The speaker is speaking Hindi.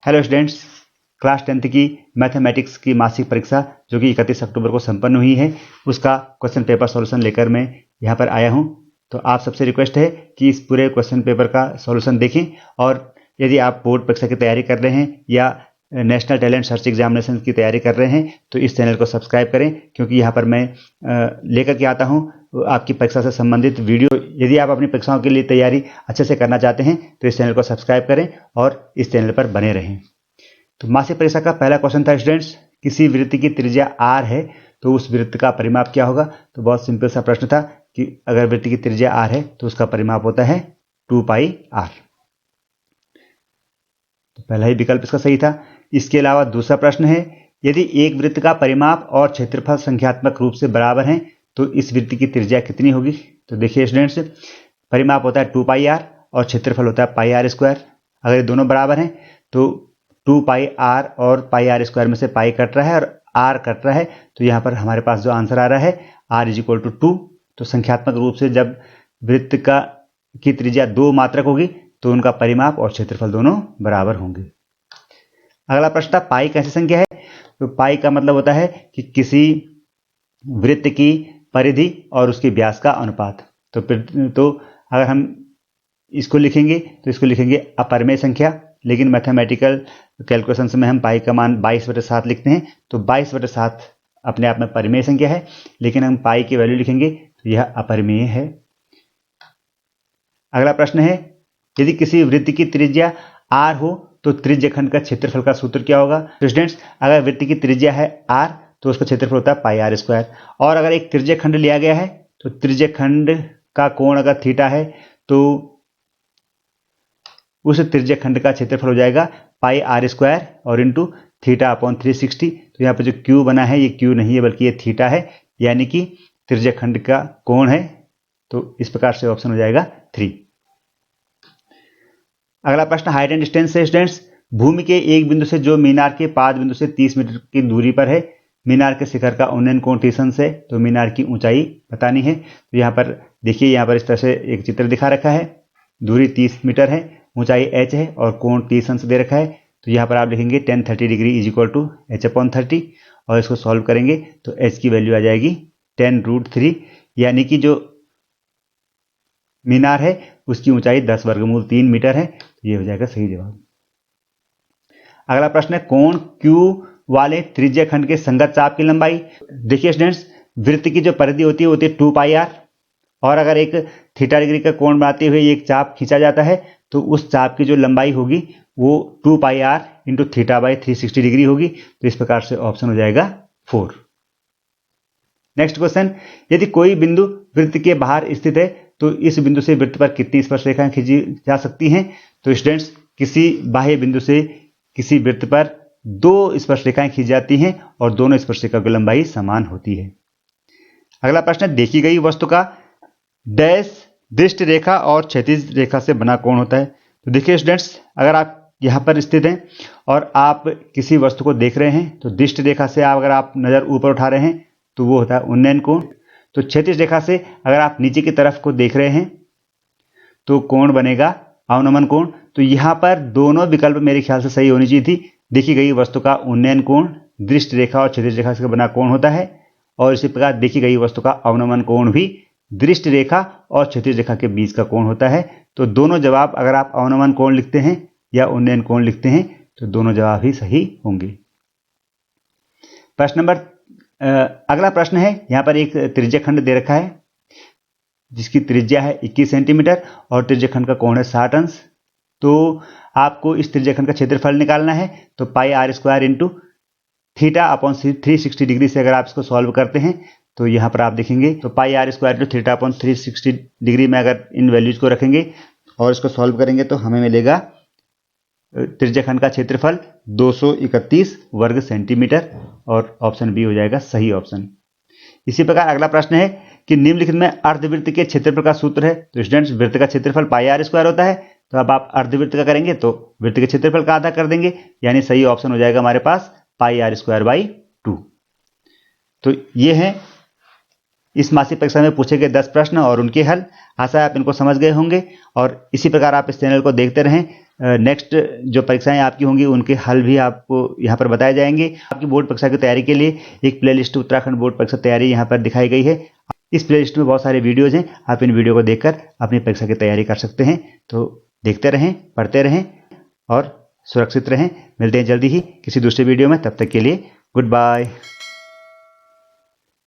हेलो स्टूडेंट्स, क्लास 10th की मैथमेटिक्स की मासिक परीक्षा जो कि 31 अक्टूबर को संपन्न हुई है, उसका क्वेश्चन पेपर सॉल्यूशन लेकर मैं यहाँ पर आया हूँ। तो आप सबसे रिक्वेस्ट है कि इस पूरे क्वेश्चन पेपर का सॉल्यूशन देखें, और यदि आप बोर्ड परीक्षा की तैयारी कर रहे हैं या नेशनल टैलेंट सर्च एग्जामिनेशन की तैयारी कर रहे हैं तो इस चैनल को सब्सक्राइब करें, क्योंकि यहाँ पर मैं लेकर के आता हूँ आपकी परीक्षा से संबंधित वीडियो। यदि आप अपनी परीक्षाओं के लिए तैयारी अच्छे से करना चाहते हैं तो इस चैनल को सब्सक्राइब करें और इस चैनल पर बने रहें। तो मासिक परीक्षा का पहला क्वेश्चन था स्टूडेंट्स, किसी वृत्त की त्रिज्या r है तो उस वृत्त का परिमाप क्या होगा। तो बहुत सिंपल सा प्रश्न था कि अगर वृत्त की त्रिज्या r है तो उसका परिमाप होता है 2πr। तो पहला ही विकल्प इसका सही था। इसके अलावा दूसरा प्रश्न है, यदि एक वृत्त का परिमाप और क्षेत्रफल संख्यात्मक रूप से बराबर हैं तो इस वृत्त की त्रिज्या कितनी होगी। तो देखिए स्टूडेंट्स, परिमाप होता है 2πr और क्षेत्रफल होता है πr²। अगर ये दोनों बराबर हैं तो 2πr और πr² में से पाई कट रहा है और r कट रहा है, तो यहाँ पर हमारे पास जो आंसर आ रहा है r = 2। तो संख्यात्मक रूप से जब वृत्त की त्रिज्या दो मात्रक होगी तो उनका परिमाप और क्षेत्रफल दोनों बराबर होंगे। अगला प्रश्न था, पाई कैसी संख्या है। तो पाई का मतलब होता है कि किसी वृत्त की परिधि और उसके व्यास का अनुपात। तो अगर हम इसको लिखेंगे तो इसको लिखेंगे अपरिमेय संख्या, लेकिन मैथमेटिकल कैलकुलेशंस में हम पाई का मान 22/7 लिखते हैं। तो 22/7 अपने आप में परिमेय संख्या है, लेकिन हम पाई की वैल्यू लिखेंगे तो यह अपरिमेय है। अगला प्रश्न है, यदि किसी वृत्त की त्रिज्या r हो तो त्रिज्यखंड का क्षेत्रफल का सूत्र क्या होगा। तो स्टूडेंट्स, अगर वृत्त की त्रिज्या है r तो उसका क्षेत्रफल होता है πr²। और अगर एक त्रिज्यखंड लिया गया है तो त्रिज्यखंड का कोण अगर थीटा है तो उस त्रिज्यखंड का क्षेत्रफल हो जाएगा πr² और इंटू θ/360। तो यहाँ पर जो q बना है ये q नहीं है बल्कि ये थीटा है, यानी कि त्रिज्यखंड का कोण है। तो इस प्रकार से ऑप्शन हो जाएगा 3। अगला प्रश्न हाइट एंड डिस्टेंस से स्टूडेंट्स, भूमि के एक बिंदु से जो मीनार के 5 बिंदु से 30 मीटर की दूरी पर है, मीनार के शिखर का उन्नयन कोण 30 अंश है, तो मीनार की ऊंचाई बतानी है। तो यहाँ पर देखिए, यहाँ पर इस तरह से एक चित्र दिखा रखा है। दूरी 30 मीटर है, ऊंचाई h है और कोण 30 अंश दे रखा है। तो यहाँ पर आप लिखेंगे tan 30 डिग्री = h/30 और इसको सॉल्व करेंगे तो h की वैल्यू आ जाएगी 10√3, यानी कि जो मीनार है उसकी ऊंचाई 10√3 मीटर है। तो ये हो जाएगा सही जवाब। अगला प्रश्न है, कोण Q वाले त्रिज्यखंड के संगत चाप की लंबाई। देखिए स्टूडेंट्स, वृत्त की जो परिधि होती है 2πr, और अगर एक थीटा डिग्री का कोण बनाते हुए एक चाप खींचा जाता है तो उस चाप की जो लंबाई होगी वो 2πr × θ/360 डिग्री होगी। तो इस प्रकार से ऑप्शन हो जाएगा 4। नेक्स्ट क्वेश्चन, यदि कोई बिंदु वृत्त के बाहर स्थित है तो इस बिंदु से वृत्त पर कितनी स्पर्शरेखाएं खींची जा सकती हैं। तो स्टूडेंट्स, किसी बाह्य बिंदु से किसी वृत्त पर 2 स्पर्शरेखाएं खींची जाती हैं और दोनों स्पर्शरेखा की लंबाई समान होती है। अगला प्रश्न, देखी गई वस्तु का डैश दृष्ट रेखा और क्षैतिज रेखा से बना कोण होता है। तो देखिए स्टूडेंट्स, अगर आप यहाँ पर स्थित हैं और आप किसी वस्तु को देख रहे हैं तो दृष्ट रेखा से अगर आप नज़र ऊपर उठा रहे हैं तो वो होता है उन्नयन कोण। तो क्षैतिज रेखा से अगर आप नीचे की तरफ को देख रहे हैं तो कोण बनेगा अवनमन कोण। तो यहाँ पर दोनों विकल्प मेरे ख्याल से सही होनी चाहिए थी। देखी गई वस्तु का उन्नयन कोण दृष्ट रेखा और क्षैतिज रेखा से बना कोण होता है, और इसी प्रकार देखी गई वस्तु का अवनमन कोण भी दृष्ट रेखा और क्षैतिज रेखा के बीच का कोण होता है। तो दोनों जवाब, अगर आप अवनमन कोण लिखते हैं या उन्नयन कोण लिखते हैं तो दोनों जवाब ही सही होंगे। अगला प्रश्न है, यहाँ पर एक त्रिज्यखंड दे रखा है जिसकी त्रिज्या है 21 सेंटीमीटर और त्रिज्यखंड का कोण है 60 अंश। तो आपको इस त्रिज्यखंड का क्षेत्रफल निकालना है। तो πr² × θ/360 डिग्री से अगर आप इसको सॉल्व करते हैं तो यहाँ पर आप देखेंगे तो πr² × θ/360 डिग्री में अगर इन वैल्यूज को रखेंगे और इसको सॉल्व करेंगे तो हमें मिलेगा त्रिज्यखंड का क्षेत्रफल 231 वर्ग सेंटीमीटर, और ऑप्शन बी हो जाएगा सही ऑप्शन। इसी प्रकार अगला प्रश्न है कि निम्नलिखित में अर्धवृत्त के क्षेत्रफल का सूत्र है। तो स्टूडेंट्स, वृत्त का क्षेत्रफल πr² होता है, तो अब आप अर्धवृत्त का करेंगे तो वृत्त के क्षेत्रफल का आधा कर देंगे, यानी सही ऑप्शन हो जाएगा हमारे पास πr²/2। तो ये है इस मासिक परीक्षा में पूछे गए 10 प्रश्न और उनके हल। आशा है आप इनको समझ गए होंगे और इसी प्रकार आप इस चैनल को देखते रहें। नेक्स्ट जो परीक्षाएं आपकी होंगी उनके हल भी आपको यहाँ पर बताए जाएंगे। आपकी बोर्ड परीक्षा की तैयारी के लिए एक प्लेलिस्ट उत्तराखंड बोर्ड परीक्षा तैयारी यहाँ पर दिखाई गई है। इस प्लेलिस्ट में बहुत सारे वीडियोज हैं, आप इन वीडियो को देखकर अपनी परीक्षा की तैयारी कर सकते हैं। तो देखते रहें, पढ़ते रहें और सुरक्षित रहें। मिलते हैं जल्दी ही किसी दूसरे वीडियो में, तब तक के लिए गुड बाय।